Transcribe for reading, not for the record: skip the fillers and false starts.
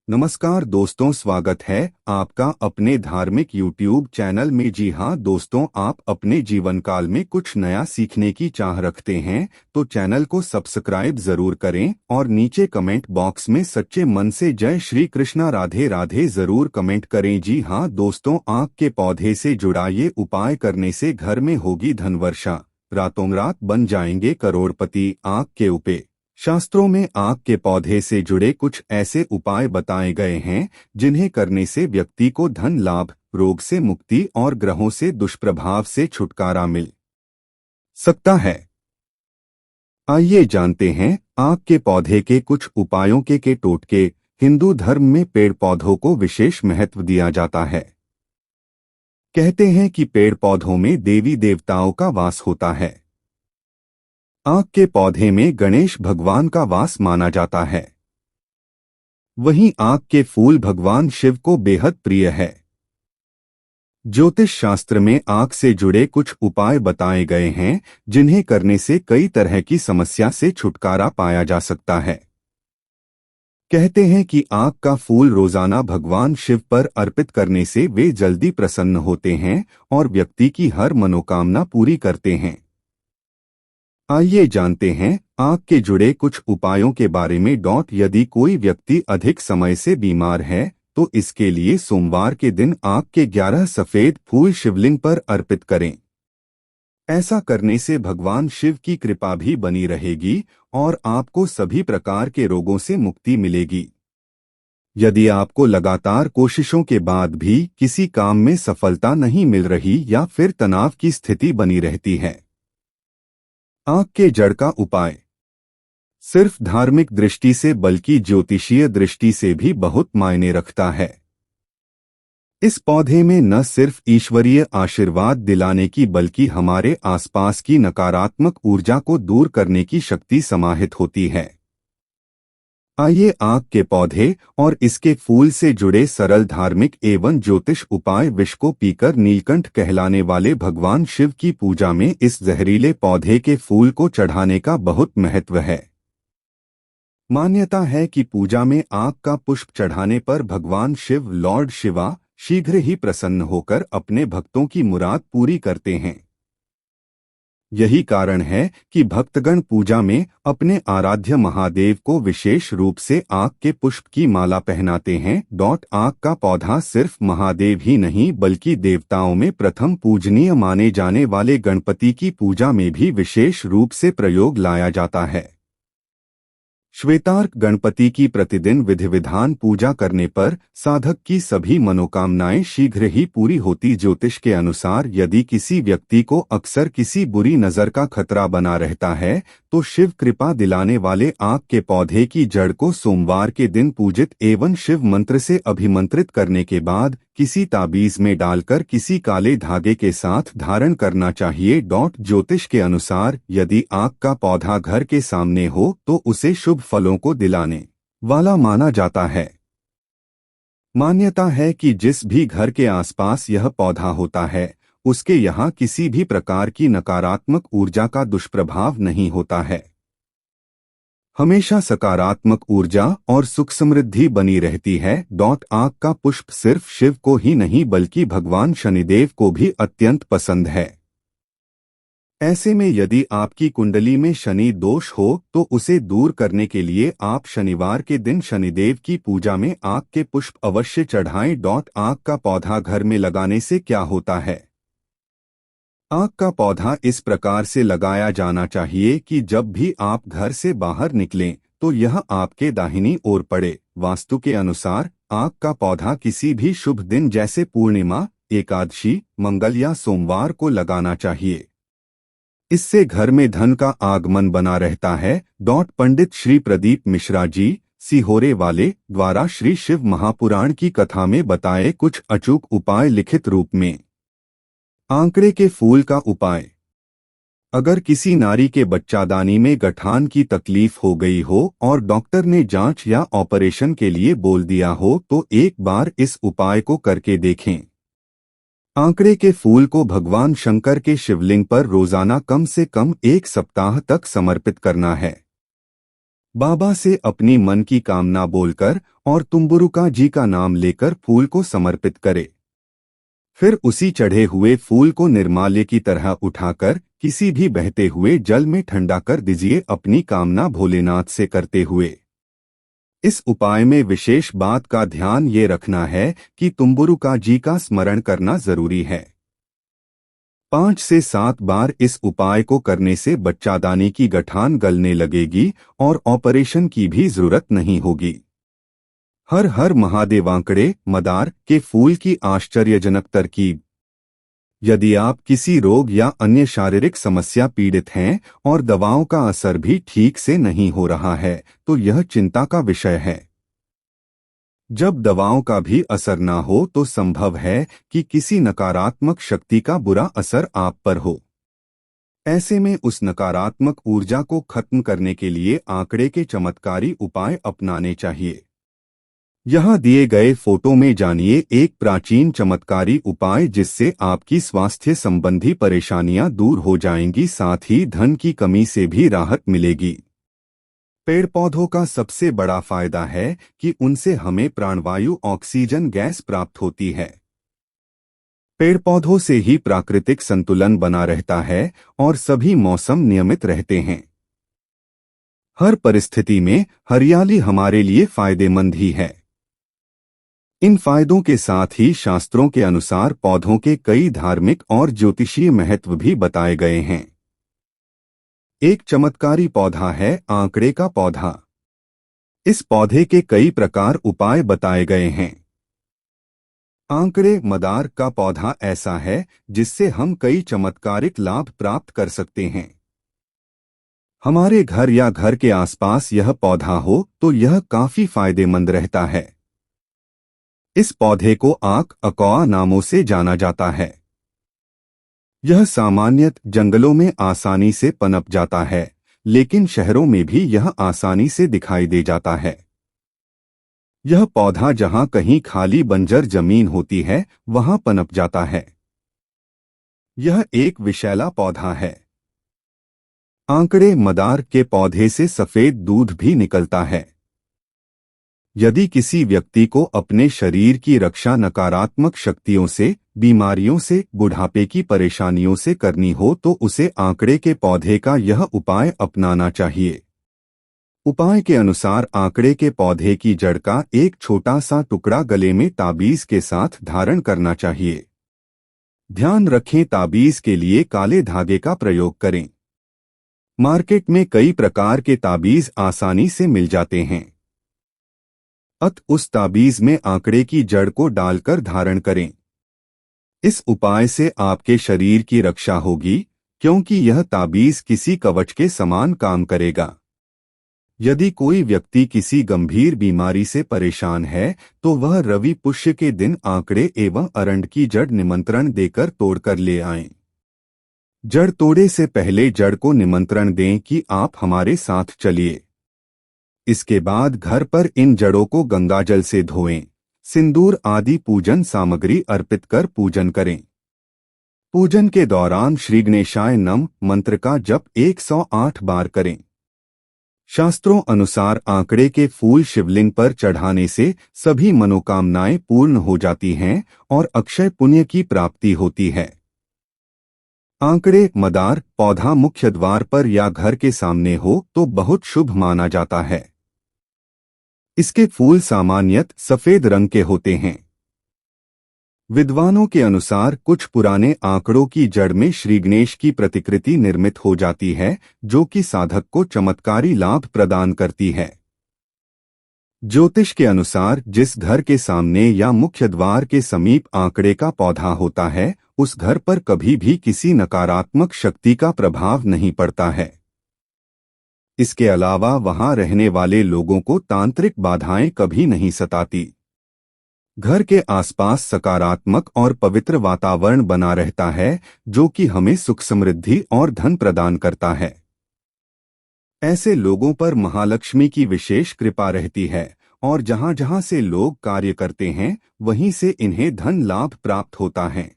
नमस्कार दोस्तों, स्वागत है आपका अपने धार्मिक YouTube चैनल में। जी हाँ दोस्तों, आप अपने जीवन काल में कुछ नया सीखने की चाह रखते हैं तो चैनल को सब्सक्राइब जरूर करें और नीचे कमेंट बॉक्स में सच्चे मन से जय श्री कृष्णा राधे राधे जरूर कमेंट करें। जी हाँ दोस्तों, आक के पौधे से जुड़ा ये उपाय करने से घर में होगी धन वर्षा, रातों रात बन जाएंगे करोड़पति। आक के उपाय शास्त्रों में आक के पौधे से जुड़े कुछ ऐसे उपाय बताए गए हैं जिन्हें करने से व्यक्ति को धन लाभ, रोग से मुक्ति और ग्रहों से दुष्प्रभाव से छुटकारा मिल सकता है। आइए जानते हैं आक के पौधे के कुछ उपायों के टोटके। हिंदू धर्म में पेड़ पौधों को विशेष महत्व दिया जाता है। कहते हैं कि पेड़ पौधों में देवी देवताओं का वास होता है। आक के पौधे में गणेश भगवान का वास माना जाता है। वहीं आक के फूल भगवान शिव को बेहद प्रिय है। ज्योतिष शास्त्र में आक से जुड़े कुछ उपाय बताए गए हैं जिन्हें करने से कई तरह की समस्या से छुटकारा पाया जा सकता है। कहते हैं कि आक का फूल रोजाना भगवान शिव पर अर्पित करने से वे जल्दी प्रसन्न होते हैं और व्यक्ति की हर मनोकामना पूरी करते हैं। आइए जानते हैं आक के जुड़े कुछ उपायों के बारे में। यदि कोई व्यक्ति अधिक समय से बीमार है तो इसके लिए सोमवार के दिन आक के 11 सफेद फूल शिवलिंग पर अर्पित करें। ऐसा करने से भगवान शिव की कृपा भी बनी रहेगी और आपको सभी प्रकार के रोगों से मुक्ति मिलेगी। यदि आपको लगातार कोशिशों के बाद भी किसी काम में सफलता नहीं मिल रही या फिर तनाव की स्थिति बनी रहती है, आक के जड़ का उपाय सिर्फ धार्मिक दृष्टि से बल्कि ज्योतिषीय दृष्टि से भी बहुत मायने रखता है। इस पौधे में न सिर्फ ईश्वरीय आशीर्वाद दिलाने की बल्कि हमारे आसपास की नकारात्मक ऊर्जा को दूर करने की शक्ति समाहित होती है। आइए आक के पौधे और इसके फूल से जुड़े सरल धार्मिक एवं ज्योतिष उपाय। विष को पीकर नीलकंठ कहलाने वाले भगवान शिव की पूजा में इस जहरीले पौधे के फूल को चढ़ाने का बहुत महत्व है। मान्यता है कि पूजा में आक का पुष्प चढ़ाने पर भगवान शिव लॉर्ड शिवा शीघ्र ही प्रसन्न होकर अपने भक्तों की मुराद पूरी करते हैं। यही कारण है कि भक्तगण पूजा में अपने आराध्य महादेव को विशेष रूप से आक के पुष्प की माला पहनाते हैं। आक का पौधा सिर्फ महादेव ही नहीं बल्कि देवताओं में प्रथम पूजनीय माने जाने वाले गणपति की पूजा में भी विशेष रूप से प्रयोग लाया जाता है। श्वेतार्क गणपति की प्रतिदिन विधि विधान पूजा करने पर साधक की सभी मनोकामनाएं शीघ्र ही पूरी होती। ज्योतिष के अनुसार यदि किसी व्यक्ति को अक्सर किसी बुरी नजर का खतरा बना रहता है तो शिव कृपा दिलाने वाले आक के पौधे की जड़ को सोमवार के दिन पूजित एवं शिव मंत्र से अभिमंत्रित करने के बाद किसी ताबीज में डालकर किसी काले धागे के साथ धारण करना चाहिए। ज्योतिष के अनुसार यदि आक का पौधा घर के सामने हो तो उसे शुभ फलों को दिलाने वाला माना जाता है। मान्यता है कि जिस भी घर के आसपास यह पौधा होता है उसके यहाँ किसी भी प्रकार की नकारात्मक ऊर्जा का दुष्प्रभाव नहीं होता है। हमेशा सकारात्मक ऊर्जा और सुख समृद्धि बनी रहती है। आक का पुष्प सिर्फ शिव को ही नहीं बल्कि भगवान शनिदेव को भी अत्यंत पसंद है। ऐसे में यदि आपकी कुंडली में शनि दोष हो तो उसे दूर करने के लिए आप शनिवार के दिन शनिदेव की पूजा में आक के पुष्प अवश्य चढ़ाएं। आक का पौधा घर में लगाने से क्या होता है? आक का पौधा इस प्रकार से लगाया जाना चाहिए कि जब भी आप घर से बाहर निकलें तो यह आपके दाहिनी ओर पड़े। वास्तु के अनुसार आक का पौधा किसी भी शुभ दिन जैसे पूर्णिमा, एकादशी, मंगल या सोमवार को लगाना चाहिए। इससे घर में धन का आगमन बना रहता है। पंडित श्री प्रदीप मिश्रा जी सिहोरे वाले द्वारा श्री शिव महापुराण की कथा में बताए कुछ अचूक उपाय लिखित रूप में। आंकड़े के फूल का उपाय। अगर किसी नारी के बच्चादानी में गठान की तकलीफ हो गई हो और डॉक्टर ने जांच या ऑपरेशन के लिए बोल दिया हो तो एक बार इस उपाय को करके देखें। आंकड़े के फूल को भगवान शंकर के शिवलिंग पर रोजाना कम से कम 1 सप्ताह तक समर्पित करना है। बाबा से अपनी मन की कामना बोलकर और तुम्बुरुका जी का नाम लेकर फूल को समर्पित करे। फिर उसी चढ़े हुए फूल को निर्माल्य की तरह उठाकर किसी भी बहते हुए जल में ठंडा कर दीजिए, अपनी कामना भोलेनाथ से करते हुए। इस उपाय में विशेष बात का ध्यान ये रखना है कि तुम्बुरुका जी का स्मरण करना जरूरी है। 5 से 7 बार इस उपाय को करने से बच्चादानी की गठान गलने लगेगी और ऑपरेशन की भी जरूरत नहीं होगी। हर हर महादेवांकड़े मदार के फूल की आश्चर्यजनक तरकीब। यदि आप किसी रोग या अन्य शारीरिक समस्या पीड़ित हैं और दवाओं का असर भी ठीक से नहीं हो रहा है, तो यह चिंता का विषय है। जब दवाओं का भी असर ना हो तो संभव है कि किसी नकारात्मक शक्ति का बुरा असर आप पर हो। ऐसे में उस नकारात्मक ऊर्जा को खत्म करने के लिए आंकड़े के चमत्कारी उपाय अपनाने चाहिए। यहाँ दिए गए फोटो में जानिए एक प्राचीन चमत्कारी उपाय जिससे आपकी स्वास्थ्य संबंधी परेशानियां दूर हो जाएंगी, साथ ही धन की कमी से भी राहत मिलेगी। पेड़ पौधों का सबसे बड़ा फायदा है कि उनसे हमें प्राणवायु ऑक्सीजन गैस प्राप्त होती है। पेड़ पौधों से ही प्राकृतिक संतुलन बना रहता है और सभी मौसम नियमित रहते हैं। हर परिस्थिति में हरियाली हमारे लिए फायदेमंद ही है। इन फायदों के साथ ही शास्त्रों के अनुसार पौधों के कई धार्मिक और ज्योतिषीय महत्व भी बताए गए हैं। एक चमत्कारी पौधा है आंकड़े का पौधा। इस पौधे के कई प्रकार उपाय बताए गए हैं। आंकड़े मदार का पौधा ऐसा है जिससे हम कई चमत्कारिक लाभ प्राप्त कर सकते हैं। हमारे घर या घर के आसपास यह पौधा हो तो यह काफी फायदेमंद रहता है। इस पौधे को आक अकौआ नामों से जाना जाता है। यह सामान्यतः जंगलों में आसानी से पनप जाता है, लेकिन शहरों में भी यह आसानी से दिखाई दे जाता है। यह पौधा जहां कहीं खाली बंजर जमीन होती है वहां पनप जाता है। यह एक विषैला पौधा है। आंकड़े मदार के पौधे से सफेद दूध भी निकलता है। यदि किसी व्यक्ति को अपने शरीर की रक्षा नकारात्मक शक्तियों से, बीमारियों से, बुढ़ापे की परेशानियों से करनी हो तो उसे आंकड़े के पौधे का यह उपाय अपनाना चाहिए। उपाय के अनुसार आंकड़े के पौधे की जड़ का एक छोटा सा टुकड़ा गले में ताबीज के साथ धारण करना चाहिए। ध्यान रखें, ताबीज के लिए काले धागे का प्रयोग करें। मार्केट में कई प्रकार के ताबीज आसानी से मिल जाते हैं। उस ताबीज में आंकड़े की जड़ को डालकर धारण करें। इस उपाय से आपके शरीर की रक्षा होगी, क्योंकि यह ताबीज किसी कवच के समान काम करेगा। यदि कोई व्यक्ति किसी गंभीर बीमारी से परेशान है तो वह रवि पुष्य के दिन आंकड़े एवं अरंड की जड़ निमंत्रण देकर तोड़कर ले आएं। जड़ तोड़े से पहले जड़ को निमंत्रण दें कि आप हमारे साथ चलिए। इसके बाद घर पर इन जड़ों को गंगाजल से धोएं, सिंदूर आदि पूजन सामग्री अर्पित कर पूजन करें। पूजन के दौरान श्री गणेशाय नमः मंत्र का जप 108 बार करें। शास्त्रों अनुसार आंकड़े के फूल शिवलिंग पर चढ़ाने से सभी मनोकामनाएं पूर्ण हो जाती हैं और अक्षय पुण्य की प्राप्ति होती है। आंकड़े मदार पौधा मुख्य द्वार पर या घर के सामने हो तो बहुत शुभ माना जाता है। इसके फूल सामान्यतः सफेद रंग के होते हैं। विद्वानों के अनुसार कुछ पुराने आंकड़ों की जड़ में श्री गणेश की प्रतिकृति निर्मित हो जाती है, जो कि साधक को चमत्कारी लाभ प्रदान करती है। ज्योतिष के अनुसार जिस घर के सामने या मुख्य द्वार के समीप आंकड़े का पौधा होता है, उस घर पर कभी भी किसी नकारात्मक शक्ति का प्रभाव नहीं पड़ता है। इसके अलावा वहां रहने वाले लोगों को तांत्रिक बाधाएं कभी नहीं सताती। घर के आसपास सकारात्मक और पवित्र वातावरण बना रहता है, जो कि हमें सुख समृद्धि और धन प्रदान करता है। ऐसे लोगों पर महालक्ष्मी की विशेष कृपा रहती है और जहां जहां से लोग कार्य करते हैं वहीं से इन्हें धन लाभ प्राप्त होता है।